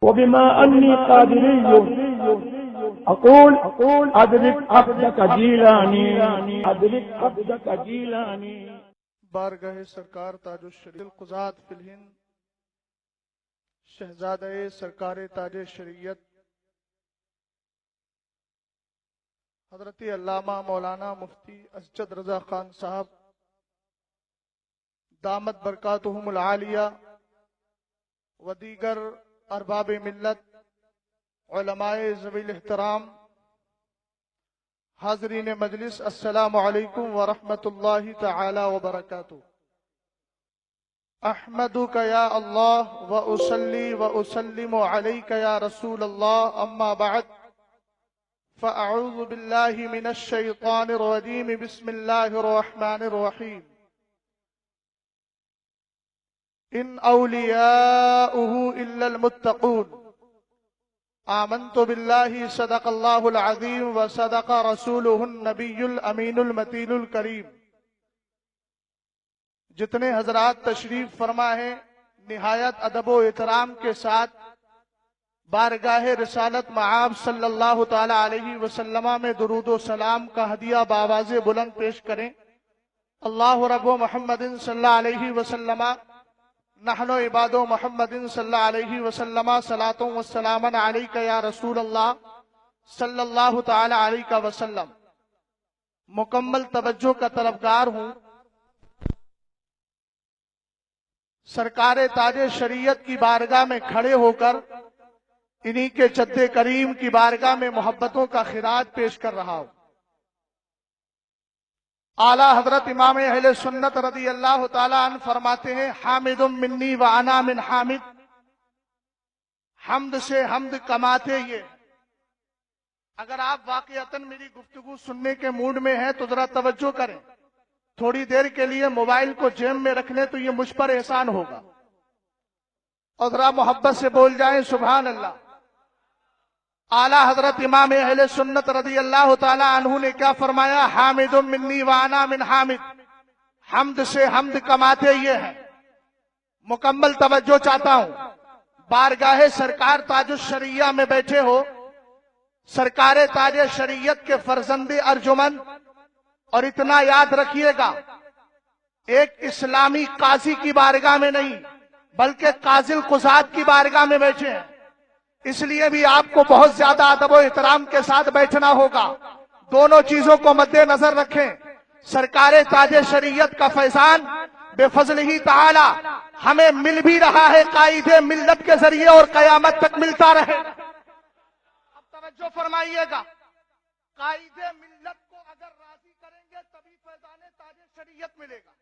وبما أني قادري أقول أدرك عبدك جيلاني أدرك عبدك جيلاني. بارگاہ سرکار تاج الشریعت القضات فی الہند شہزادہ سرکار تاج شریعت حضرت علامہ مولانا مفتی اسجد رضا خان صاحب دامت برکاتہم العالیہ و دیگر ارباب ملت، علماء ذوی الاحترام، حاضرین مجلس، السلام علیکم ورحمۃ اللہ تعالی وبرکاتہ. احمدک یا اللہ و اصلی و اسلم علیک یا رسول اللہ، اما بعد فاعوذ باللہ من الشیطان الرجیم، بسم اللہ الرحمن الرحیم. ان اولیاؤہ الا المتقون. آمنت باللہ صدق اللہ العظیم و صدق رسولہ النبی الامین المتین الکریم. جتنے حضرات تشریف فرما ہیں نہایت ادب و احترام کے ساتھ بارگاہ رسالت مآب صلی اللہ تعالی علیہ وسلم میں درود و سلام کا ہدیہ بآواز بلند پیش کریں. اللہ رب محمد صلی اللہ علیہ وسلم نحن عباد محمد صلی اللہ علیہ وسلم صلاۃ و سلام علیک یا رسول اللہ صلی اللہ تعالی علیہ وسلم. مکمل توجہ کا طلبگار ہوں. سرکار تاج شریعت کی بارگاہ میں کھڑے ہو کر انہی کے جد کریم کی بارگاہ میں محبتوں کا خراج پیش کر رہا ہوں. اعلیٰ حضرت امام اہل سنت رضی اللہ تعالیٰ عنہ فرماتے ہیں حامد منی و انا من حامد. حمد سے حمد کماتے یہ. اگر آپ واقعتاً میری گفتگو سننے کے موڈ میں ہیں تو ذرا توجہ کریں. تھوڑی دیر کے لیے موبائل کو جیب میں رکھ لیں تو یہ مجھ پر احسان ہوگا. اور ذرا محبت سے بول جائیں سبحان اللہ. اعلیٰ حضرت امام اہل سنت رضی اللہ تعالیٰ عنہ نے کیا فرمایا؟ حامد منی وانا من حامد. حمد سے حمد کماتے یہ ہیں. مکمل توجہ چاہتا ہوں. بارگاہ سرکار تاج الشریعہ میں بیٹھے ہو. سرکار تاج شریعت کے فرزند ارجمن. اور اتنا یاد رکھیے گا ایک اسلامی قاضی کی بارگاہ میں نہیں بلکہ قاضی القضات کی بارگاہ میں بیٹھے ہیں. اس لیے بھی آپ کو بہت زیادہ ادب و احترام کے ساتھ بیٹھنا ہوگا. دونوں چیزوں کو مد نظر رکھیں. سرکار تاج شریعت کا فیضان بے فضل ہی تعالی ہمیں مل بھی رہا ہے قائد ملت کے ذریعے اور قیامت تک ملتا رہے. اب توجہ فرمائیے گا. قائد ملت کو اگر راضی کریں گے تبھی فیضان تاج شریعت ملے گا.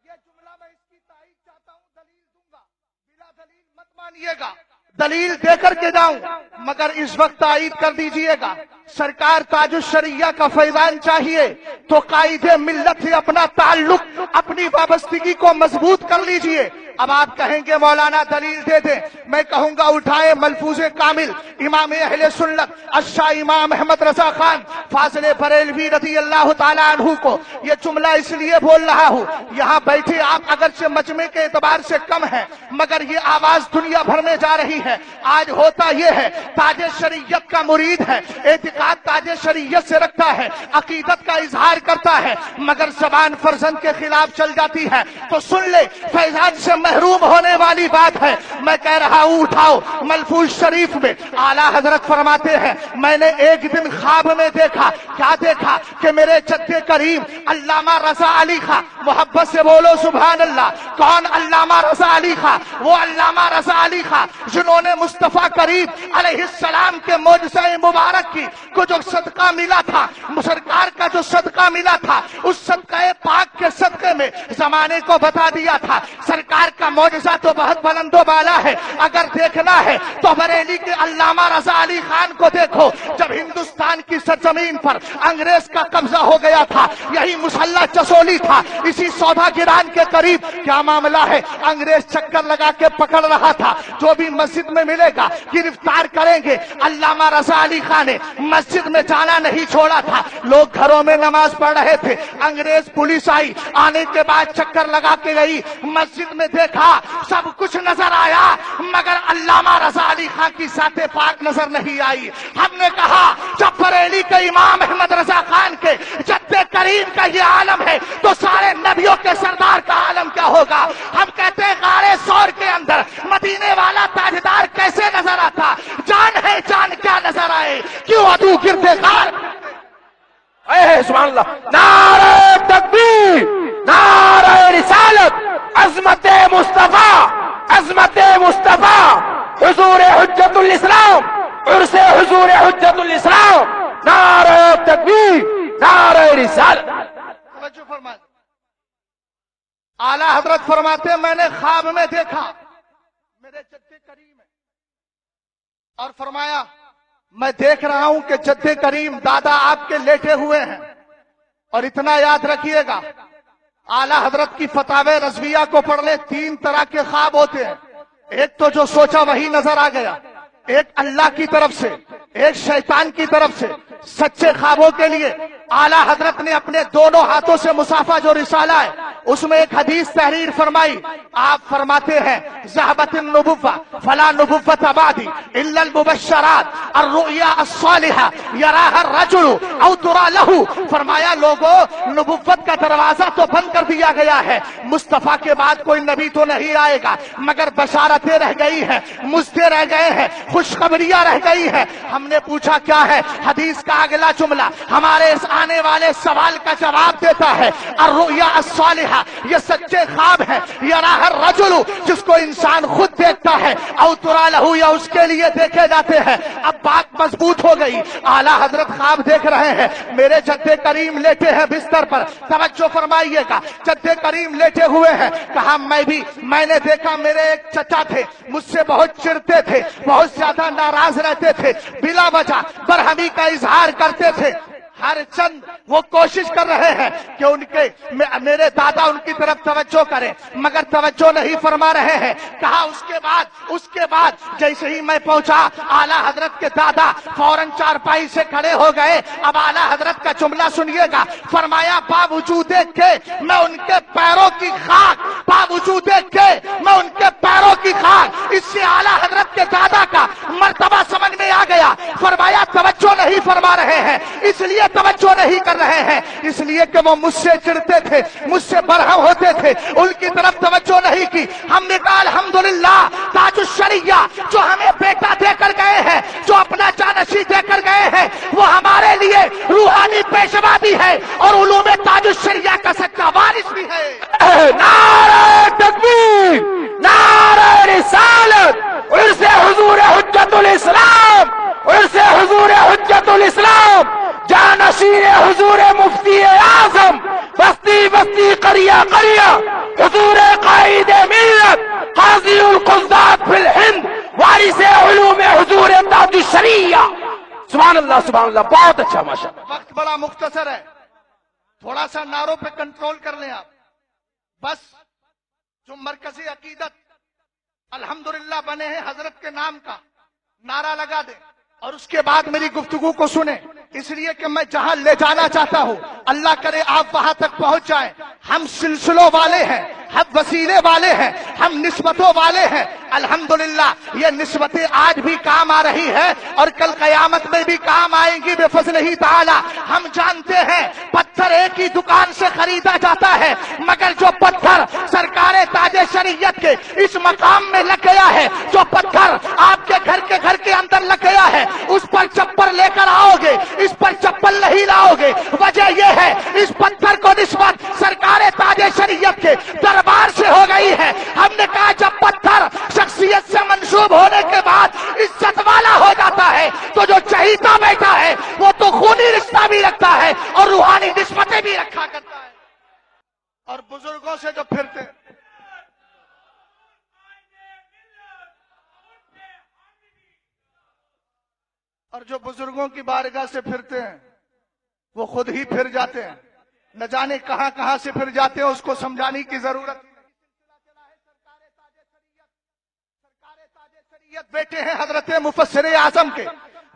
یہ جملہ میں اس کی تائید چاہتا ہوں. دلیل دوں گا. بلا دلیل مت مانیے گا. دلیل دے کر کے جاؤں مگر اس وقت تائید کر دیجئے گا. سرکار تاج الشریعہ کا فیضان چاہیے تو قائد ملت سے اپنا تعلق اپنی وابستگی کو مضبوط کر لیجئے. اب آپ کہیں گے مولانا دلیل دے دیں. میں کہوں گا اٹھائے ملفوظ کامل امام اہل سنت الشاہ امام احمد رضا خان فاضل بریلوی رضی اللہ تعالیٰ عنہ کو. یہ جملہ اس لیے بول رہا ہوں یہاں بیٹھے آپ اگرچہ مجمع کے اعتبار سے کم ہیں مگر یہ آواز دنیا بھر میں جا رہی ہے. آج ہوتا یہ ہے تاج شریعت کا مرید ہے. اعتقاد تاج شریعت سے رکھتا ہے. عقیدت کا اظہار کرتا ہے مگر زبان فرزند کے خلاف چل جاتی ہے تو سن لے فیضان سے محروم ہونے والی بات ہے. میں کہہ رہا ہوں اٹھاؤ ملفوظ شریف میں اعلیٰ حضرت فرماتے ہیں میں نے ایک دن خواب میں دیکھا. کیا دیکھا؟ کہ میرے جد کریم علامہ رضا علی خان. محبت سے بولو سبحان اللہ. کون علامہ رضا علی خان؟ وہ علامہ رضا علی خان جنہوں نے مصطفیٰ کریم علیہ السلام کے معجزہ مبارک کی کو جو صدقہ ملا تھا سرکار کا جو صدقہ ملا تھا اس صدقہ پاک کے صدقے میں زمانے کو بتا دیا تھا. سرکار کا معجزہ تو بہت بلند و بالا ہے. اگر دیکھنا ہے تو بریلی کے علامہ رضا علی خان کو دیکھو. جب ہندوستان کی سرزمین پر انگریز کا قبضہ ہو گیا تھا یہی مسلح چسولی تھا اسی سودا گران کے قریب. کیا معاملہ ہے؟ انگریز چکر لگا کے پکڑ رہا تھا. جو بھی مسجد میں ملے گا گرفتار کریں گے. علامہ رضا علی خان نے مسجد میں جانا نہیں چھوڑا تھا. لوگ گھروں میں نماز پڑھ رہے تھے. انگریز پولیس آئی. آنے کے بعد چکر لگا کے گئی. مسجد میں دیکھا سب کچھ نظر آیا مگر علامہ رضا علی خان کی ذات پاک نظر نہیں آئی. ہم نے کہا جب بریلی کے امام احمد رضا خان کے جد کریم کا یہ عالم ہے تو سارے نبیوں کے سردار کا عالم کیا ہوگا؟ ہم کہتے ہیں غار ثور کے اندر مدینے والا تاجدار کیسے نظر آتا؟ جان ہے جان کیا نظر آئے؟ کیوں عدو گرد غار؟ اے سبحان اللہ. نعرہ تکبیر، نعرہ رسالت، عظمت مصطفیٰ، عظمت مصطفیٰ، حضور حجت الاسلام، عرس حضور حجت الاسلام. نعرہ تکبیر، نعرہ رسالت. توجہ فرمائیں. اعلیٰ حضرت فرماتے ہیں میں نے خواب میں دیکھا میرے جد کریم ہے اور فرمایا میں دیکھ رہا ہوں کہ جد کریم دادا آپ کے لیٹے ہوئے ہیں. اور اتنا یاد رکھیے گا اعلیٰ حضرت کی فتاوی رضویہ کو پڑھ لیں، 3 طرح کے خواب ہوتے ہیں. ایک تو جو سوچا وہی نظر آ گیا، ایک اللہ کی طرف سے، ایک شیطان کی طرف سے. سچے خوابوں کے لیے اعلیٰ حضرت نے اپنے دونوں ہاتھوں سے مصافہ جو رسالہ ہے اس میں ایک حدیث تحریر فرمائی. آپ فرماتے ہیں ذهبت النبوة فلا نبوة بعدي الا المبشرات الرؤيا الصالحة يراها الرجل او ترى له. فرمایا لوگوں نبوت کا دروازہ تو بند کر دیا گیا ہے، مصطفیٰ کے بعد کوئی نبی تو نہیں آئے گا مگر بشارتیں رہ گئی ہیں، مژدے رہ گئے ہیں، خوشخبریاں رہ گئی ہیں. ہم نے پوچھا کیا ہے؟ حدیث کا اگلا جملہ ہمارے اس آنے والے سوال کا جواب دیتا ہے. الرؤیا الصالحہ، یہ سچے خواب ہے. یراہ الرجل، جس کو انسان خود دیکھتا ہے، او ترا لہو، یا اس کے لیے دیکھے جاتے ہیں. اب بات مضبوط ہو گئی. اعلیٰ حضرت خواب دیکھ رہے ہیں، میرے جد کریم لیٹے ہیں بستر پر. توجہ فرمائیے گا، جد کریم لیٹے ہوئے ہیں. کہا میں نے دیکھا میرے ایک چچا تھے، مجھ سے بہت چڑھتے تھے، بہت زیادہ ناراض رہتے تھے، بلا وجہ برہمی کا اظہار کرتے تھے. ہر چند وہ کوشش کر رہے ہیں کہ میرے دادا ان کی طرف توجہ کریں مگر توجہ نہیں فرما رہے ہیں. کہا اس کے بعد جیسے ہی میں پہنچا اعلیٰ حضرت کے دادا فوراً چارپائی سے کھڑے ہو گئے. اب اعلیٰ حضرت کا جملہ سنیے گا. فرمایا باوجود کہ میں ان کے پیروں کی خاک، باوجود کہ میں ان کے پیروں کی خاک، اس سے اعلیٰ حضرت کے دادا کا مرتبہ سمجھ میں آ گیا. فرمایا توجہ نہیں فرما رہے ہیں، اس لیے توجہ نہیں کر رہے ہیں، اس لیے کہ وہ مجھ سے چڑھتے تھے، مجھ سے برہم ہوتے تھے، ان کی طرف توجہ نہیں کی. ہم نے کہا الحمدللہ تاج الشریعہ جو ہمیں بیٹا دے کر گئے ہیں، جو اپنا جانشی دے کر گئے ہیں، وہ ہمارے لیے روحانی پیشوا بھی ہے اور علوم تاج الشریعہ کا سچا وارث بھی ہے. نعرہ تکبیر، نعرہ رسالت، عرس حضور حجت الاسلام، عرس حضور حجت الاسلام، جانشین حضور مفتی اعظم، بستی بستی قریہ قریہ، حضور قائد ملت، قاضی القضات فی الہند، وارث علوم حضور تاج الشریعہ. سبحان اللہ سبحان اللہ. بہت اچھا ماشاءاللہ. وقت بڑا مختصر ہے، تھوڑا سا نعروں پہ کنٹرول کر لیں آپ. بس جو مرکزی عقیدت الحمدللہ بنے ہیں حضرت کے نام کا نعرہ لگا دیں اور اس کے بعد میری گفتگو کو سنیں، اس لیے کہ میں جہاں لے جانا چاہتا ہوں اللہ کرے آپ وہاں تک پہنچ جائیں. ہم سلسلوں والے ہیں، ہم وسیلے والے ہیں، ہم نسبتوں والے ہیں. الحمدللہ یہ نسبتیں آج بھی کام آ رہی ہے اور کل قیامت میں بھی کام آئیں گی بفضل ہی تعالی. ہم جانتے ہیں پتھر ایک ہی دکان سے خریدا جاتا ہے مگر جو پتھر سرکار تاج شریعت کے اس مقام میں لگ گیا ہے، جو پتھر آپ کے گھر کے اندر لگ گیا ہے، اس پر چپل لے کر آؤ گے، اس پر چپل نہیں لاؤ گے. وجہ یہ ہے اس پتھر کو نسبت سرکار تاج شریعت کے دربار سے ہو گئی ہے. ہم نے کہا جب پتھر شخصیت سے منسوب ہونے کے بعد عزت والا ہو جاتا ہے تو جو چہیتا بیٹھا ہے وہ تو خونی رشتہ بھی رکھتا ہے اور روحانی نسبتیں بھی رکھا کرتا ہے. اور بزرگوں سے جو پھرتے اور جو بزرگوں کی بارگاہ سے پھرتے ہیں وہ خود ہی پھر جاتے ہیں، نہ جانے کہاں کہاں سے پھر جاتے ہیں، اس کو سمجھانے کی ضرورت. بیٹے ہیں حضرت مفسر اعظم کے،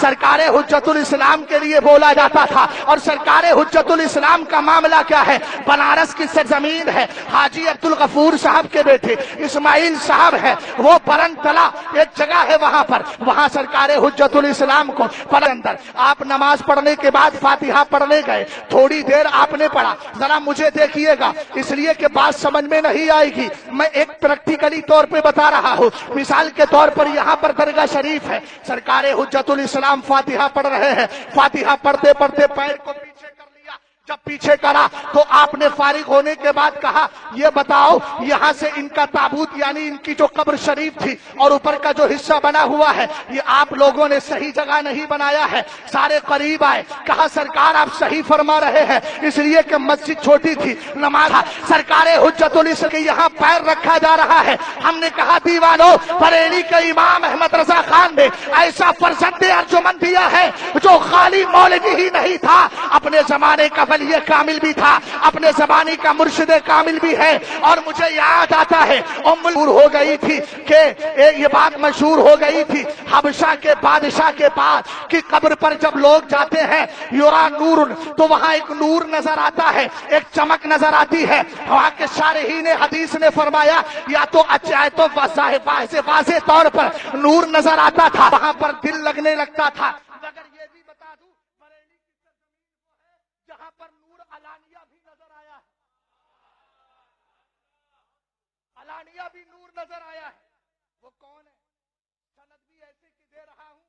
سرکار حجت الاسلام کے لیے بولا جاتا تھا. اور سرکار حجت الاسلام کا معاملہ کیا ہے؟ بنارس کی سرزمین ہے. حاجی عبدالغفور صاحب کے بیٹے اسماعیل صاحب ہے, وہ برن تلا ایک جگہ ہے, وہاں سرکار حجت الاسلام کو اندر آپ نماز پڑھنے کے بعد فاتحہ پڑھنے گئے. تھوڑی دیر آپ نے پڑھا, ذرا مجھے دیکھیے گا اس لیے کہ بات سمجھ میں نہیں آئے گی, میں ایک پریکٹیکلی طور پہ بتا رہا ہوں. مثال کے طور پر یہاں پر درگاہ شریف ہے, سرکار حجت الاسلام فاتحہ پڑھ رہے ہیں. فاتحہ پڑھتے پڑھتے پیر کو پیچھے کر لیا. جب پیچھے کرا تو آپ نے فارغ ہونے کے بعد کہا یہ بتاؤ یہاں سے ان کا تابوت یعنی ان کی جو قبر شریف تھی اور اوپر کا جو حصہ بنا ہوا ہے یہ آپ لوگوں نے صحیح جگہ نہیں بنایا ہے. سارے قریب آئے, کہا سرکار آپ صحیح فرما رہے ہیں, اس لیے کہ مسجد چھوٹی تھی, نماز سرکار حجت الاسلام کے یہاں پیر رکھا جا رہا ہے. ہم نے کہا دیوانو, بریلی کے امام احمد رضا خان نے ایسا فرزند ارجمند دیا ہے جو خالی مولوی ہی نہیں تھا, اپنے زمانے کا ولی کامل بھی تھا, اپنے زمانے کا مرشد کامل بھی ہے. اور مجھے یاد آتا ہے ہو گئی تھی کہ یہ بات مشہور ہو گئی تھی حبشہ کے بادشاہ کے پاس کی قبر پر جب لوگ جاتے ہیں یورا نور, تو وہاں ایک نور نظر آتا ہے, ایک چمک نظر آتی ہے. وہاں کے شارحین حدیث نے فرمایا یا تو تو واضح طور پر نور نظر آتا تھا, وہاں پر دل لگنے لگتا تھا. مگر یہ بھی بتا دوں بریلی کی سرزمین وہ ہے جہاں پر نور علانیہ بھی نظر آیا ہے, علانیہ بھی نور نظر آیا ہے. وہ کون ہے؟ سند بھی ایسے کی دے رہا ہوں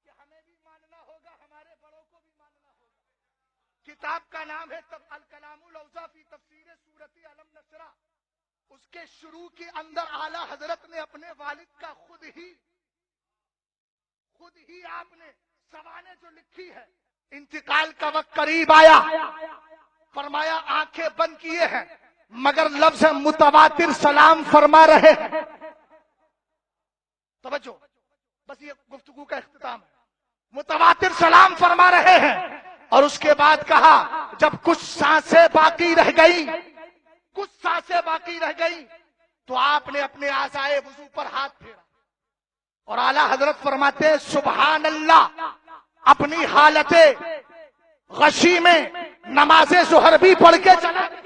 کہ ہمیں بھی ماننا ہوگا, ہمارے بڑوں کو بھی ماننا ہوگا. کتاب کا نام ہے الکلام الاوضح فی تفسیر سورۃ علم نشرہ. اس کے شروع کے اندر اعلی حضرت نے اپنے والد کا خود ہی آپ نے سوانح جو لکھی ہے, انتقال کا وقت قریب آیا, فرمایا آنکھیں بند کیے ہیں مگر لفظ متواتر سلام فرما رہے ہیں. توجہ, بس یہ گفتگو کا اختتام ہے. متواتر سلام فرما رہے ہیں. اور اس کے بعد کہا جب کچھ سانسیں باقی رہ گئی تو آپ نے اپنے اعضائے وضو پر ہاتھ پھیرا اور اعلی حضرت فرماتے ہیں سبحان اللہ, اپنی حالت غشی میں نماز ظہر بھی پڑھ کے چلا گئے.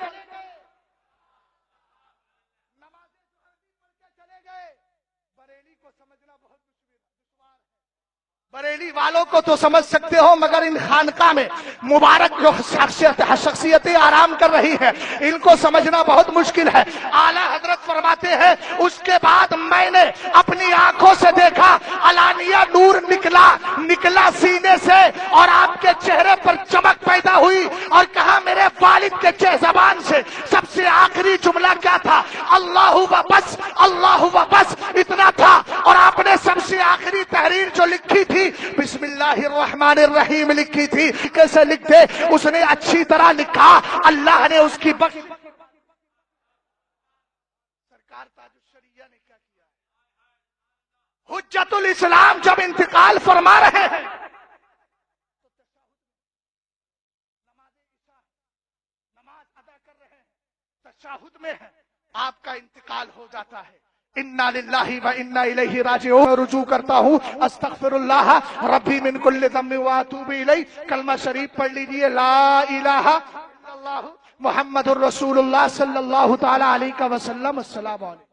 بریلی کو سمجھنا بہت دشوار ہے. بریلی والوں کو تو سمجھ سکتے ہو, مگر ان خانقاہ میں مبارک جو شخصیتیں آرام کر رہی ہیں ان کو سمجھنا بہت مشکل ہے. اعلی حضرت فرماتے ہیں اس کے بعد میں نے اپنی آنکھوں سے دیکھا علانیہ نور نکلا سینے سے اور آپ کے چہرے پر چمک پیدا ہوئی, اور کہا میرے والد کے زبان سے سب سے آخری جملہ کیا تھا؟ اللہ و بس, اللہ و بس, اتنا تھا. اور آپ نے سب سے آخری تحریر جو لکھی تھی بسم اللہ الرحمن الرحیم لکھی تھی. کیسے لکھتے؟ اس نے اچھی طرح لکھا, اللہ نے اس کی بخش. سرکار تاج الشریعہ نے کیا کیا؟ حجت الاسلام جب انتقال فرما رہے ہیں نماز ادا کر رہے ہیں, تشہد میں ہے, آپ کا انتقال ہو جاتا ہے. انا للہ و انا الیہ راجعون. رجوع کرتا ہوں, استغفر اللہ ربی من کل ذنب واتوب الیہ. کلمہ شریف پڑھ لیجئے, لا الہ الا اللہ محمد الرسول اللہ صلی اللہ تعالی علیہ وسلم. السلام علیکم.